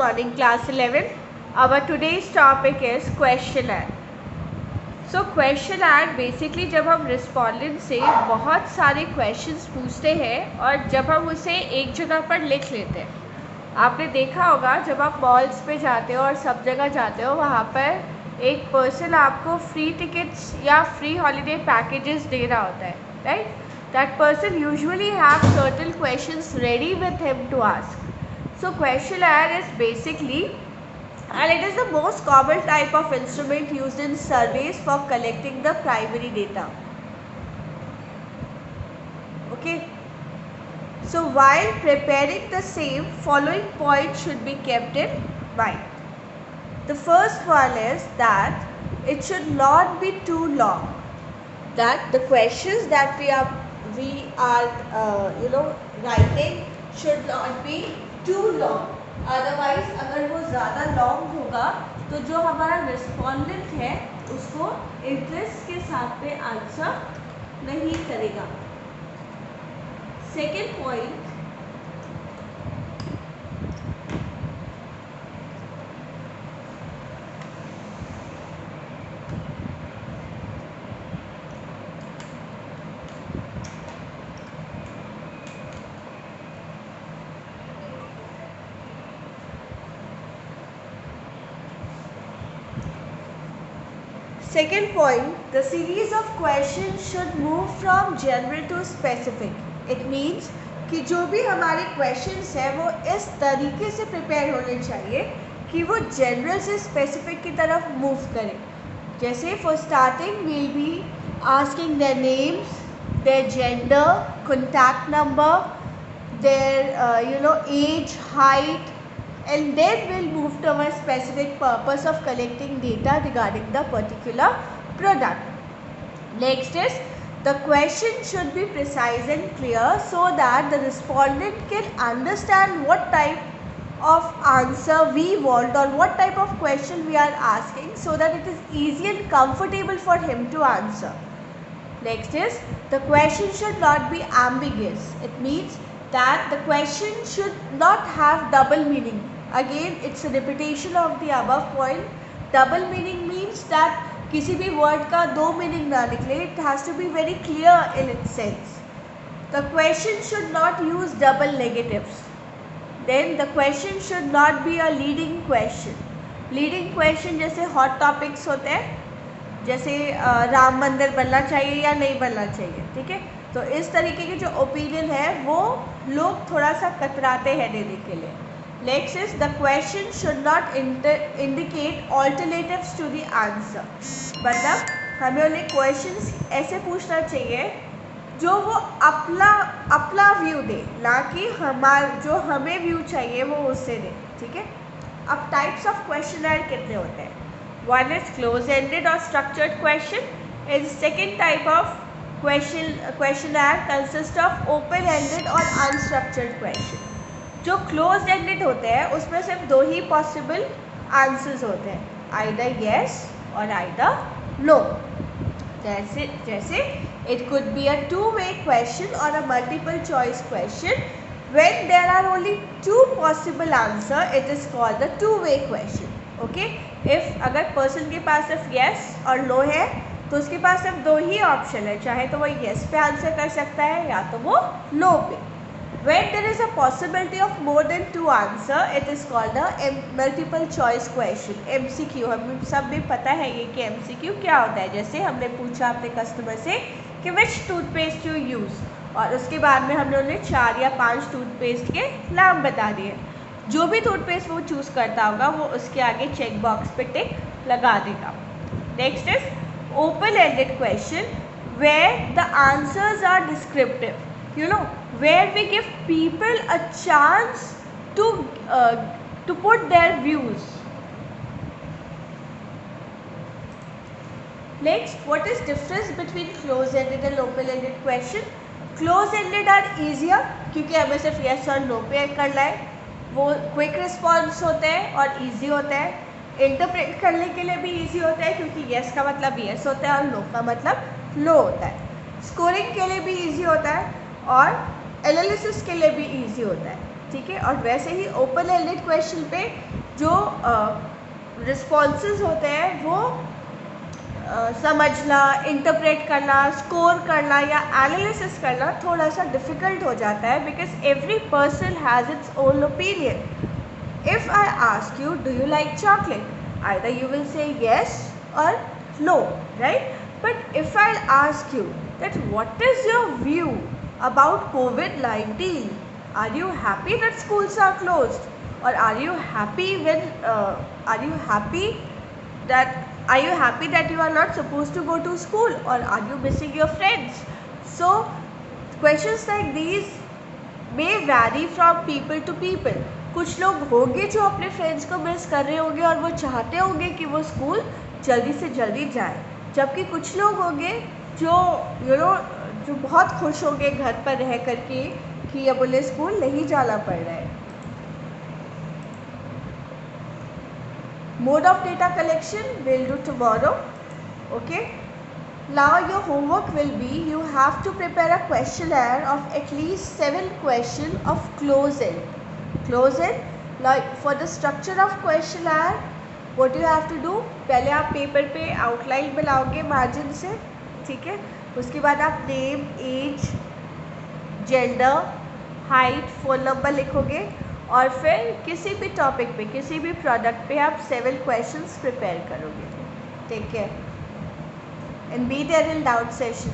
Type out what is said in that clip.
morning class 11. Our today's topic is questionnaire. So questionnaire basically जब हम respondent से बहुत सारे क्वेश्चंस पूछते हैं और जब हम उसे एक जगह पर लिख लेते हैं. आपने देखा होगा जब आप मॉल्स पे जाते हो और सब जगह जाते हो वहाँ पर एक पर्सन आपको फ्री टिकट्स या फ्री हॉलीडे पैकेजेस दे रहा होता है, right? That person usually have certain questions ready with him to ask. So questionnaire is basically, and it is the most common type of instrument used in surveys for collecting the primary data. Okay. So while preparing the same, following points should be kept in mind. The first one is that it should not be too long. That the questions that we are writing should not be too long. Otherwise अगर वो ज़्यादा long होगा तो जो हमारा respondent है उसको interest के साथ में आंसर नहीं करेगा. Second point, Second point, the series of questions should move from general to specific. It means कि जो भी हमारे questions हैं वो इस तरीके से प्रिपेयर होने चाहिए कि वो जनरल से स्पेसिफिक की तरफ मूव करें. जैसे for starting we'll be asking their names, their gender, contact number, their age, height, and then we'll move to our specific purpose of collecting data regarding the particular product. Next is the question should be precise and clear so that the respondent can understand what type of answer we want or what type of question we are asking so that it is easy and comfortable for him to answer. Next is the question should not be ambiguous. It means that the question should not have double meaning. Again, it's a repetition of the above point. Double meaning means that किसी भी word का दो meaning ना निकले. It has to be very clear in its sense. The question should not use double negatives. Then the question should not be a leading question. Leading question जैसे hot topics होते हैं, जैसे राम मंदिर बनना चाहिए या नहीं बनना चाहिए, ठीक है? तो इस तरीके की जो ओपिनियन है वो लोग थोड़ा सा कतराते हैं देने के लिए. Next is the question should not indicate alternatives to the answer. मतलब हमें उन्हें questions ऐसे पूछना चाहिए जो वो अपना व्यू दे, ना कि जो हमें व्यू चाहिए वो उससे दे, ठीक है? अब टाइप्स ऑफ क्वेश्चनर कितने होते हैं? One is close-ended or structured question, and second type of questionnaire consists of open-ended or unstructured question. जो क्लोज एंडेड होते हैं उसमें सिर्फ दो ही पॉसिबल आंसर्स होते हैं, आइदर येस और आइदर नो. जैसे it could be a two way question और a multiple choice question. When there are only two possible answer it is called the two way question. Okay, if अगर person के पास सिर्फ yes और no है तो उसके पास सिर्फ दो ही ऑप्शन है, चाहे तो वो येस पे आंसर कर सकता है या तो वो नो पे. When there is a possibility of more than two answer, it is called a multiple choice question, MCQ. हमें सब भी पता है ये कि MCQ क्या होता है. जैसे हमने पूछा अपने कस्टमर से कि which toothpaste you use, और उसके बाद में हमने उन्हें 4 या 5 टूथपेस्ट के नाम बता दिए. जो भी टूथपेस्ट वो चूज़ करता होगा वो उसके आगे चेक बॉक्स पे टिक लगा देगा. Next is open ended question where the answers are descriptive. Where we give people a chance to put their views. Next, what is difference between close-ended and open-ended question? Close-ended are easier क्योंकि हमें सिर्फ yes और no पे करना है. वो quick response होते हैं और ईजी होते हैं. इंटरप्रेट करने के लिए भी ईजी होता है क्योंकि yes का मतलब yes होता है और no का मतलब no होता है. स्कोरिंग के लिए भी ईजी होता है और एनालिसिस के लिए भी ईजी होता है. ठीक है। और वैसे ही ओपन एंडेड क्वेश्चन पे जो रिस्पॉन्सेज होते हैं वो समझना, इंटरप्रेट करना, स्कोर करना या एनालिसिस करना थोड़ा सा डिफ़िकल्ट हो जाता है, because every person has its own opinion. If I ask you, do you like chocolate? Either you will say yes or no, right? But if I'll ask you that what is your view about COVID-19? Are you happy that schools are closed? Or are you happy that you are not supposed to go to school? Or are you missing your friends? So questions like these may vary from people to people. कुछ लोग होंगे जो अपने friends को miss कर रहे होंगे और वो चाहते होंगे कि वो स्कूल जल्दी से जल्दी जाए, जबकि कुछ लोग होंगे जो जो बहुत खुश होंगे घर पर रह करके कि अब उन्हें स्कूल नहीं जाना पड़ रहा है. Mode of data collection we'll do tomorrow. Okay. Now your homework will be, you have to prepare a questionnaire of at least 7 questions of close-end. Close-end, like for the structure of questionnaire, what you have to do, पहले आप paper पे outline बनाओगे margin से, ठीक है. उसके बाद आप name, age, gender, height, phone number लिखोगे और फिर किसी भी टॉपिक पे, किसी भी प्रोडक्ट पे आप 7 क्वेश्चंस प्रिपेयर करोगे. Take care and be there in doubt session.